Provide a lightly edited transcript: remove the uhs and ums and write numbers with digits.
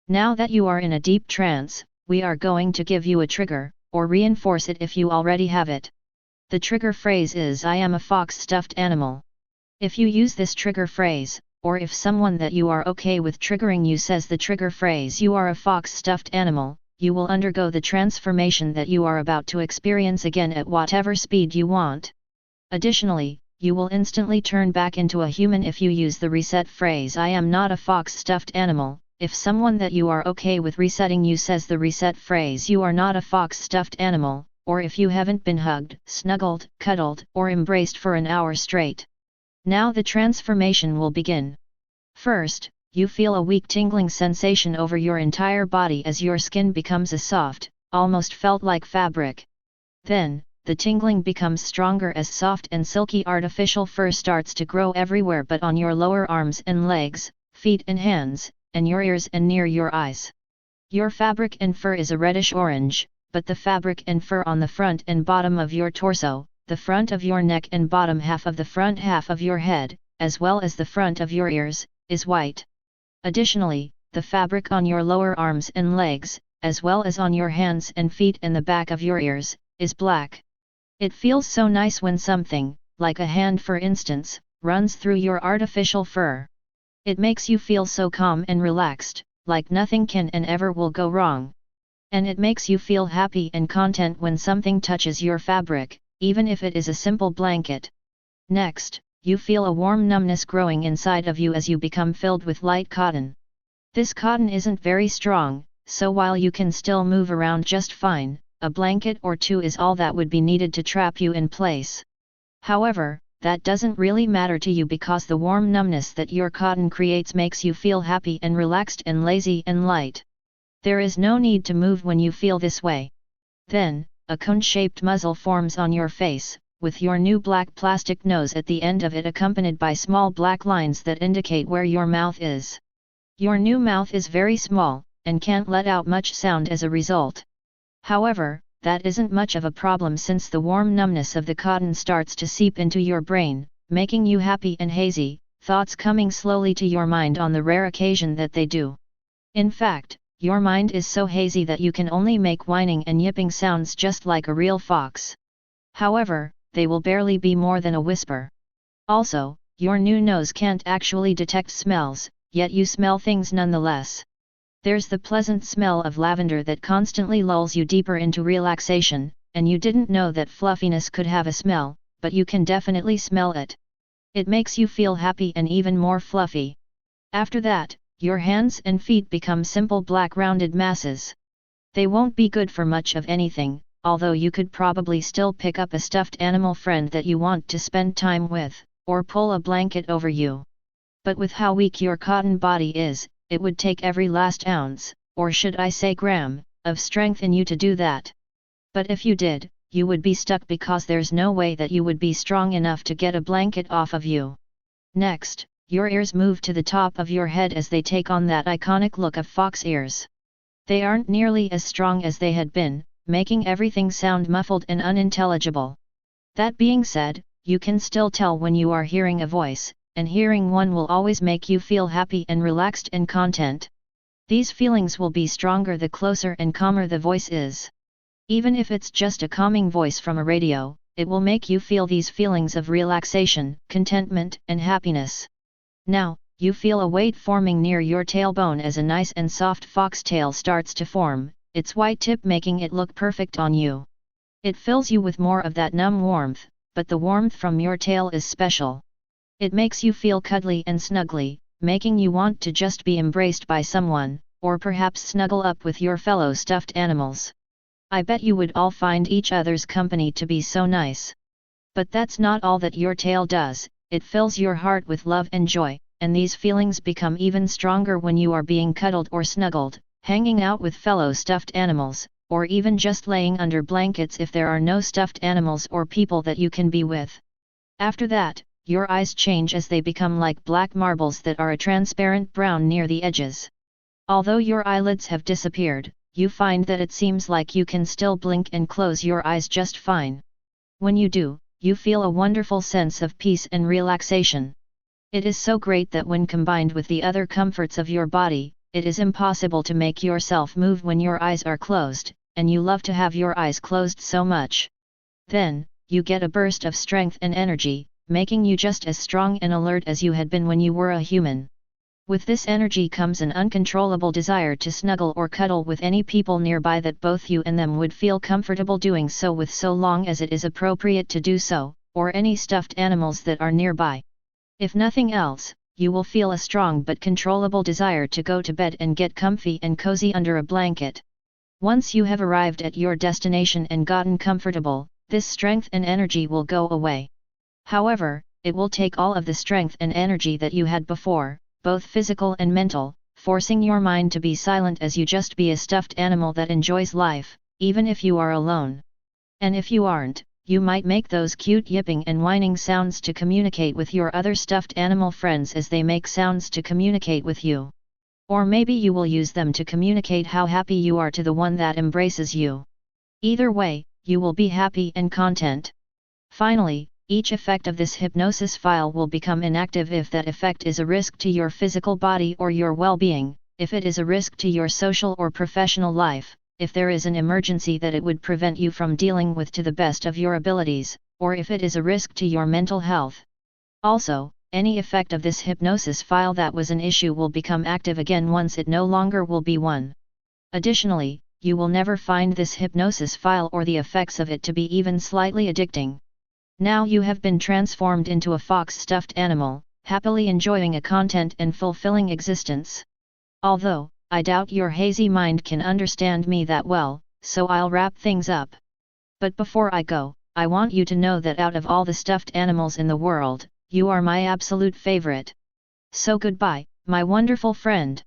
Now that you are in a deep trance, we are going to give you a trigger, or reinforce it if you already have it. The trigger phrase is "I am a fox stuffed animal." If you use this trigger phrase, or if someone that you are okay with triggering you says the trigger phrase "you are a fox stuffed animal," you will undergo the transformation that you are about to experience again at whatever speed you want. Additionally, you will instantly turn back into a human if you use the reset phrase "I am not a fox stuffed animal." If someone that you are okay with resetting you says the reset phrase "you are not a fox stuffed animal," or if you haven't been hugged, snuggled, cuddled, or embraced for an hour straight. Now the transformation will begin. First, you feel a weak tingling sensation over your entire body as your skin becomes a soft, almost felt like fabric. Then, the tingling becomes stronger as soft and silky artificial fur starts to grow everywhere but on your lower arms and legs, feet and hands, and your ears and near your eyes. Your fabric and fur is a reddish-orange, but the fabric and fur on the front and bottom of your torso, the front of your neck and bottom half of the front half of your head, as well as the front of your ears, is white. Additionally, the fabric on your lower arms and legs, as well as on your hands and feet and the back of your ears, is black. It feels so nice when something, like a hand for instance, runs through your artificial fur. It makes you feel so calm and relaxed, like nothing can and ever will go wrong. And it makes you feel happy and content when something touches your fabric, even if it is a simple blanket. Next, you feel a warm numbness growing inside of you as you become filled with light cotton. This cotton isn't very strong, so while you can still move around just fine, a blanket or two is all that would be needed to trap you in place. However, that doesn't really matter to you because the warm numbness that your cotton creates makes you feel happy and relaxed and lazy and light. There is no need to move when you feel this way. Then, a cone-shaped muzzle forms on your face, with your new black plastic nose at the end of it accompanied by small black lines that indicate where your mouth is. Your new mouth is very small, and can't let out much sound as a result. However, that isn't much of a problem since the warm numbness of the cotton starts to seep into your brain, making you happy and hazy, thoughts coming slowly to your mind on the rare occasion that they do. In fact, your mind is so hazy that you can only make whining and yipping sounds just like a real fox. However, they will barely be more than a whisper. Also, your new nose can't actually detect smells, yet you smell things nonetheless. There's the pleasant smell of lavender that constantly lulls you deeper into relaxation, and you didn't know that fluffiness could have a smell, but you can definitely smell it. It makes you feel happy and even more fluffy. After that, your hands and feet become simple black rounded masses. They won't be good for much of anything, although you could probably still pick up a stuffed animal friend that you want to spend time with, or pull a blanket over you. But with how weak your cotton body is, it would take every last ounce, or should I say gram, of strength in you to do that. But if you did, you would be stuck because there's no way that you would be strong enough to get a blanket off of you. Next, your ears move to the top of your head as they take on that iconic look of fox ears. They aren't nearly as strong as they had been, making everything sound muffled and unintelligible. That being said, you can still tell when you are hearing a voice, and hearing one will always make you feel happy and relaxed and content. These feelings will be stronger the closer and calmer the voice is. Even if it's just a calming voice from a radio, it will make you feel these feelings of relaxation, contentment, and happiness. Now, you feel a weight forming near your tailbone as a nice and soft foxtail starts to form, its white tip making it look perfect on you. It fills you with more of that numb warmth, but the warmth from your tail is special. It makes you feel cuddly and snuggly, making you want to just be embraced by someone, or perhaps snuggle up with your fellow stuffed animals. I bet you would all find each other's company to be so nice. But that's not all that your tail does, it fills your heart with love and joy, and these feelings become even stronger when you are being cuddled or snuggled, hanging out with fellow stuffed animals, or even just laying under blankets if there are no stuffed animals or people that you can be with. After that, your eyes change as they become like black marbles that are a transparent brown near the edges. Although your eyelids have disappeared, you find that it seems like you can still blink and close your eyes just fine. When you do, you feel a wonderful sense of peace and relaxation. It is so great that when combined with the other comforts of your body, it is impossible to make yourself move when your eyes are closed, and you love to have your eyes closed so much. Then, you get a burst of strength and energy, making you just as strong and alert as you had been when you were a human. With this energy comes an uncontrollable desire to snuggle or cuddle with any people nearby that both you and them would feel comfortable doing so with, so long as it is appropriate to do so, or any stuffed animals that are nearby. If nothing else, you will feel a strong but controllable desire to go to bed and get comfy and cozy under a blanket. Once you have arrived at your destination and gotten comfortable, this strength and energy will go away. However, it will take all of the strength and energy that you had before, both physical and mental, forcing your mind to be silent as you just be a stuffed animal that enjoys life, even if you are alone. And if you aren't, you might make those cute yipping and whining sounds to communicate with your other stuffed animal friends as they make sounds to communicate with you. Or maybe you will use them to communicate how happy you are to the one that embraces you. Either way, you will be happy and content. Finally, each effect of this hypnosis file will become inactive if that effect is a risk to your physical body or your well-being, if it is a risk to your social or professional life, if there is an emergency that it would prevent you from dealing with to the best of your abilities, or if it is a risk to your mental health. Also, any effect of this hypnosis file that was an issue will become active again once it no longer will be one. Additionally, you will never find this hypnosis file or the effects of it to be even slightly addicting. Now you have been transformed into a fox stuffed animal, happily enjoying a content and fulfilling existence. Although, I doubt your hazy mind can understand me that well, so I'll wrap things up. But before I go, I want you to know that out of all the stuffed animals in the world, you are my absolute favorite. So goodbye, my wonderful friend.